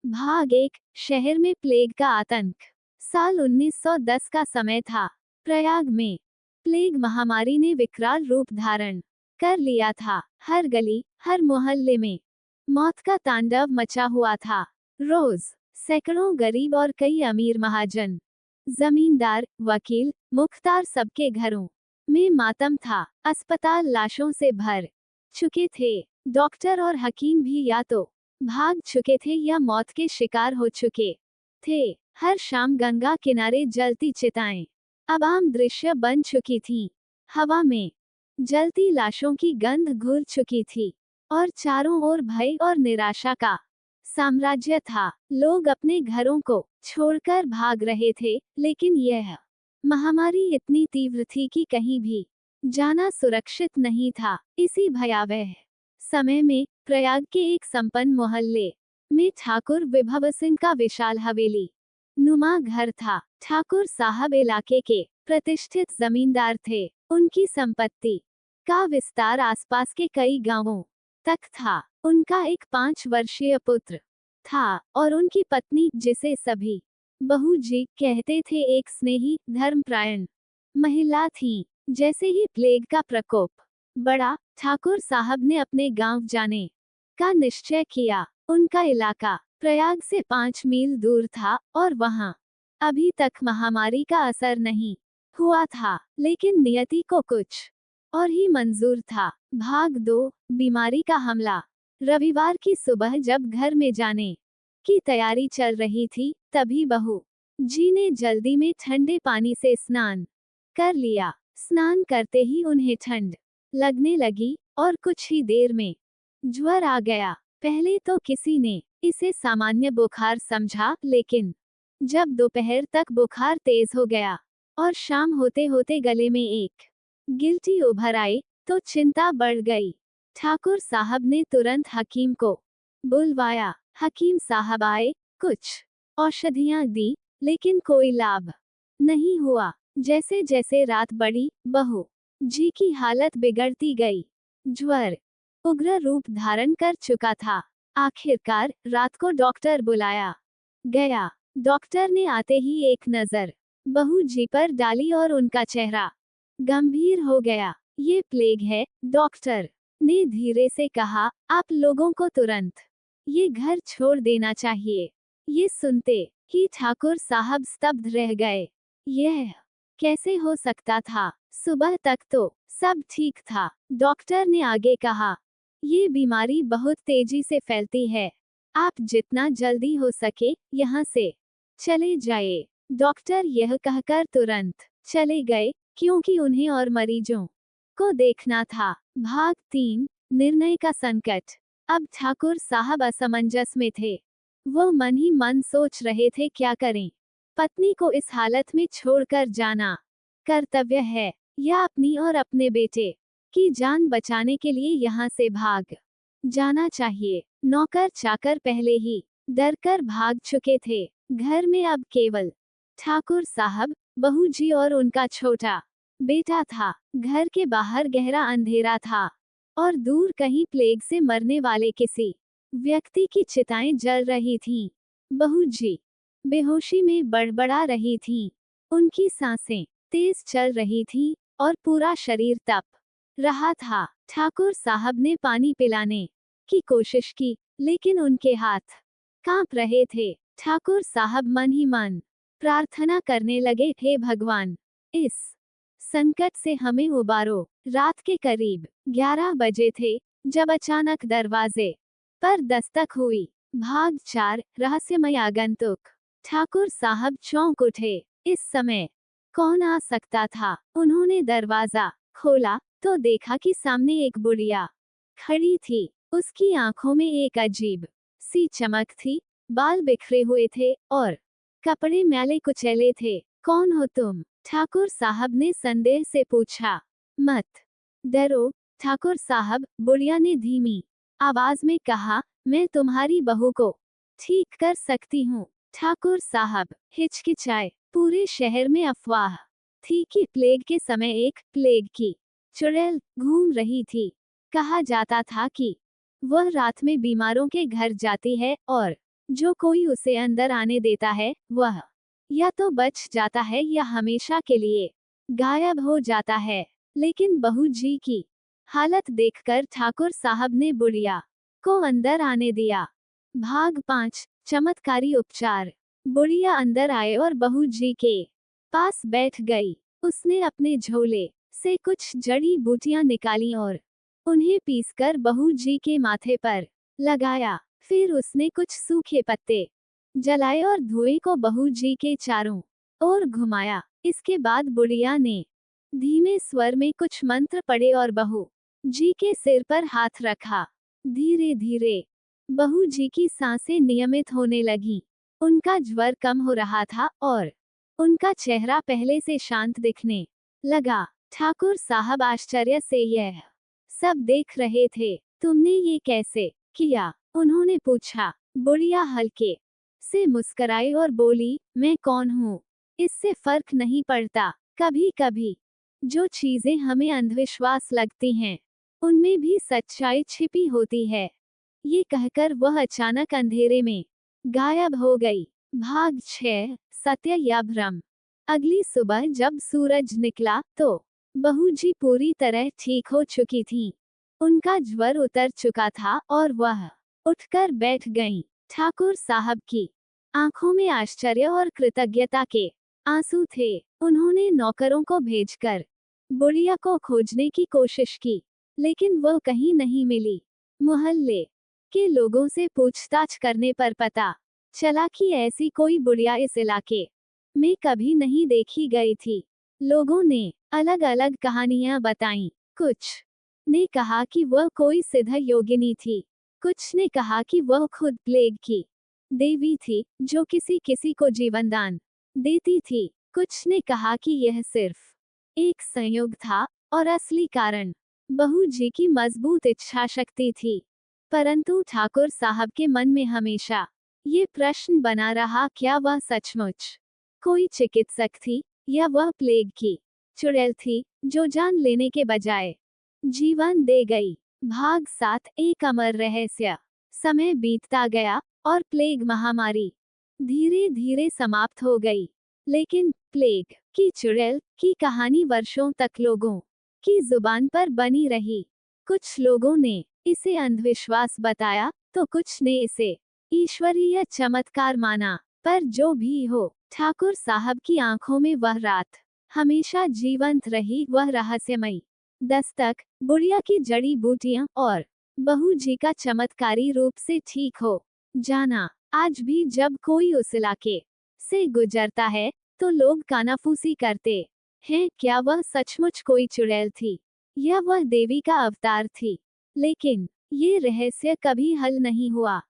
भाग एक। शहर में प्लेग का आतंक। साल 1910 का समय था। प्रयाग में प्लेग महामारी ने विकराल रूप धारण कर लिया था। हर गली, हर मोहल्ले में मौत का तांडव मचा हुआ था। रोज सैकड़ों गरीब और कई अमीर महाजन, जमींदार, वकील, मुख्तार, सबके घरों में मातम था। अस्पताल लाशों से भर चुके थे। डॉक्टर और हकीम भी या तो भाग चुके थे या मौत के शिकार हो चुके थे। हर शाम गंगा किनारे जलती चिताएं अब आम दृश्य बन चुकी थीं। हवा में जलती लाशों की गंध घुल चुकी थी और चारों ओर भय और निराशा का साम्राज्य था। लोग अपने घरों को छोड़कर भाग रहे थे, लेकिन यह महामारी इतनी तीव्र थी कि कहीं भी जाना सुरक्षित नहीं था। इसी भयावह समय में प्रयाग के एक संपन्न मोहल्ले में ठाकुर विभव सिंह का विशाल हवेली नुमा घर था। ठाकुर साहब इलाके के प्रतिष्ठित जमींदार थे। उनकी संपत्ति का विस्तार आसपास के कई गांवों तक था। उनका एक 5 वर्षीय पुत्र था और उनकी पत्नी, जिसे सभी बहू जी कहते थे, एक स्नेही, धर्मपरायण महिला थी। जैसे ही प्लेग का प्रकोप बढ़ा, ठाकुर साहब ने अपने गांव जाने का निश्चय किया। उनका इलाका प्रयाग से 5 मील दूर था और वहां अभी तक महामारी का असर नहीं हुआ था, लेकिन नियति को कुछ और ही मंजूर था। भाग 2। बीमारी का हमला। रविवार की सुबह जब घर में जाने की तैयारी चल रही थी, तभी बहू जी ने जल्दी में ठंडे पानी से स्नान कर लिया। स्नान करते ही उन्हें ठंड लगने लगी और कुछ ही देर में ज्वर आ गया। पहले तो किसी ने इसे सामान्य बुखार समझा, लेकिन जब दोपहर तक बुखार तेज हो गया और शाम होते होते गले में एक गिल्टी उभर आई, तो चिंता बढ़ गई। ठाकुर साहब ने तुरंत हकीम को बुलवाया। हकीम साहब आए, कुछ औषधियां दी, लेकिन कोई लाभ नहीं हुआ। जैसे जैसे रात बढ़ी, बहू जी की हालत बिगड़ती गई। ज्वर उग्र रूप धारण कर चुका था। आखिरकार रात को डॉक्टर बुलाया गया। डॉक्टर ने आते ही एक नजर बहू जी पर डाली और उनका चेहरा गंभीर हो गया। ये प्लेग है, डॉक्टर ने धीरे से कहा। आप लोगों को तुरंत ये घर छोड़ देना चाहिए। ये सुनते ही ठाकुर साहब स्तब्ध रह गए। यह कैसे हो सकता था? सुबह तक तो सब ठीक था। डॉक्टर ने आगे कहा, ये बीमारी बहुत तेजी से फैलती है। आप जितना जल्दी हो सके यहाँ से चले जाइए। डॉक्टर यह कहकर तुरंत चले गए, क्योंकि उन्हें और मरीजों को देखना था। भाग 3। निर्णय का संकट। अब ठाकुर साहब असमंजस में थे। वो मन ही मन सोच रहे थे, क्या करें? पत्नी को इस हालत में छोड़कर जाना कर्तव्य है या अपनी और अपने बेटे की जान बचाने के लिए यहाँ से भाग जाना चाहिए। नौकर चाकर पहले ही डर कर भाग चुके थे। घर में अब केवल ठाकुर साहब, बहू जी और उनका छोटा बेटा था। घर के बाहर गहरा अंधेरा था और दूर कहीं प्लेग से मरने वाले किसी व्यक्ति की चिताएं जल रही थीं। बहू जी बेहोशी में बड़बड़ा रही थीं। उनकी सांसें तेज चल रही थीं और पूरा शरीर तप रहा था। ठाकुर साहब ने पानी पिलाने की कोशिश की, लेकिन उनके हाथ कांप रहे थे। ठाकुर साहब मन ही मन प्रार्थना करने लगे, हे भगवान, इस संकट से हमें उबारो। रात के करीब 11 बजे थे जब अचानक दरवाजे पर दस्तक हुई। भाग 4। रहस्यमय आगंतुक। ठाकुर साहब चौंक उठे। इस समय कौन आ सकता था? उन्होंने दरवाजा खोला तो देखा कि सामने एक बुढ़िया खड़ी थी। उसकी आंखों में एक अजीब सी चमक थी। बाल बिखरे हुए थे और कपड़े मैले कुचैले थे। कौन हो तुम? ठाकुर साहब ने संदेह से पूछा। मत डरो ठाकुर साहब, बुढ़िया ने धीमी आवाज में कहा, मैं तुम्हारी बहू को ठीक कर सकती हूँ। ठाकुर साहब हिचकिचाए। पूरे शहर में अफवाह थी कि प्लेग के समय एक प्लेग की चुड़ैल घूम रही थी। कहा जाता था कि वह रात में बीमारों के घर जाती है और जो कोई उसे अंदर आने देता है वह या तो बच जाता है या हमेशा के लिए गायब हो जाता है। लेकिन बहू जी की हालत देखकर ठाकुर साहब ने बुढ़िया को अंदर आने दिया। भाग 5 चमत्कारी उपचार। बुढ़िया अंदर आए और बहू जी के पास बैठ गई। उसने अपने झोले से कुछ जड़ी बूटियां निकाली और उन्हें पीसकर बहू जी के माथे पर लगाया। फिर उसने कुछ सूखे पत्ते जलाए और धुएं को बहू जी के चारों ओर घुमाया। इसके बाद बुढ़िया ने धीमे स्वर में कुछ मंत्र पढ़े और बहू जी के सिर पर हाथ रखा। धीरे धीरे बहू जी की सांसें नियमित होने लगीं। उनका ज्वर कम हो रहा था और उनका चेहरा पहले से शांत दिखने लगा। ठाकुर साहब आश्चर्य से यह सब देख रहे थे। तुमने ये कैसे किया? उन्होंने पूछा। बुढ़िया हल्के से मुस्कुराई और बोली, मैं कौन हूँ इससे फर्क नहीं पड़ता। कभी कभी जो चीजें हमें अंधविश्वास लगती हैं उनमें भी सच्चाई छिपी होती है। ये कहकर वह अचानक अंधेरे में गायब हो गई। भाग 6 सत्य या भ्रम। अगली सुबह जब सूरज निकला तो बहू जी पूरी तरह ठीक हो चुकी थीं। उनका ज्वर उतर चुका था और वह उठकर बैठ गईं। ठाकुर साहब की आंखों में आश्चर्य और कृतज्ञता के आंसू थे। उन्होंने नौकरों को भेजकर बुढ़िया को खोजने की कोशिश की, लेकिन वह कहीं नहीं मिली। मोहल्ले के लोगों से पूछताछ करने पर पता चला कि ऐसी कोई बुढ़िया इस इलाके में कभी नहीं देखी गई थी। लोगों ने अलग अलग कहानियां बताईं। कुछ ने कहा कि वह कोई सिद्ध योगिनी थी, कुछ ने कहा कि वह खुद प्लेग की देवी थी जो किसी किसी को जीवन दान देती थी। कुछ ने कहा कि यह सिर्फ एक संयोग था और असली कारण बहू जी की मजबूत इच्छा शक्ति थी। परंतु ठाकुर साहब के मन में हमेशा ये प्रश्न बना रहा, क्या वह सचमुच कोई चिकित्सक थी या वह प्लेग की चुड़ैल थी जो जान लेने के बजाय जीवन दे गई। भाग 7 एक अमर रहस्य। समय बीतता गया और प्लेग महामारी धीरे धीरे समाप्त हो गई, लेकिन प्लेग की चुड़ैल की कहानी वर्षों तक लोगों की जुबान पर बनी रही। कुछ लोगों ने इसे अंधविश्वास बताया तो कुछ ने इसे ईश्वरीय चमत्कार माना। पर जो भी हो, ठाकुर साहब की आंखों में वह रात हमेशा जीवंत रही। वह रहस्यमयी दस्तक, बुढ़िया की जड़ी बूटियां और बहू जी का चमत्कारी रूप से ठीक हो जाना। आज भी जब कोई उस इलाके से गुजरता है तो लोग कानाफूसी करते हैं, क्या वह सचमुच कोई चुड़ैल थी या वह देवी का अवतार थी। लेकिन ये रहस्य कभी हल नहीं हुआ।